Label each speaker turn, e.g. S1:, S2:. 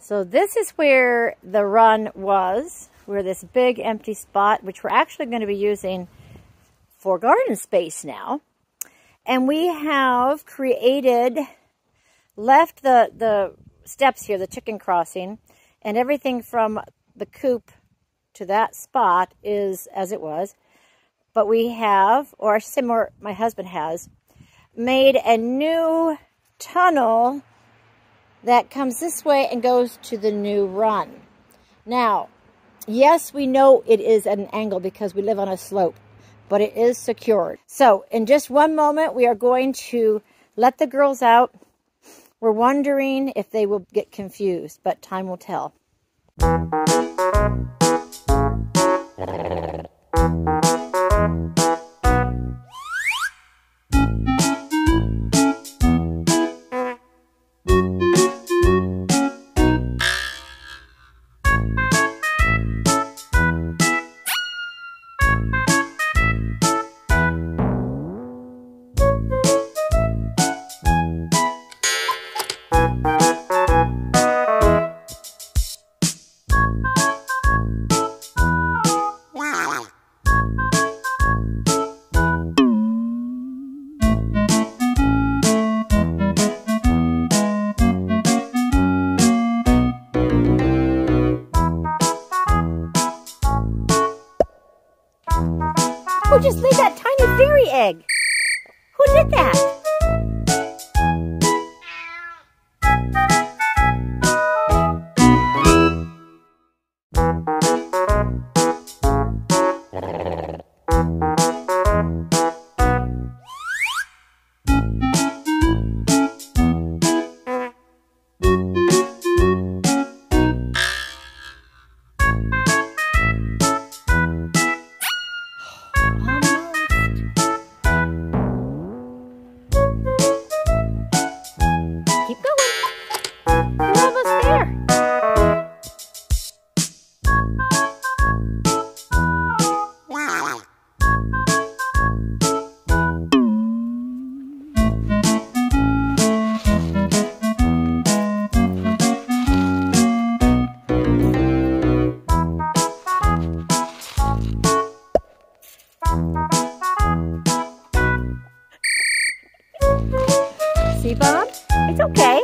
S1: So this is where the run was, where this big empty spot, which we're actually going to be using for garden space now. And we have left the steps here, the chicken crossing, and everything from the coop to that spot is as it was. But we have, or I should say more, my husband has, made a new tunnel that comes this way and goes to the new run. Now, yes, we know it is at an angle because we live on a slope, but it is secured. So in just one moment, we are going to let the girls out. We're wondering if they will get confused, but time will tell. Who just laid that tiny fairy egg? Who did that? See, Bob? It's okay.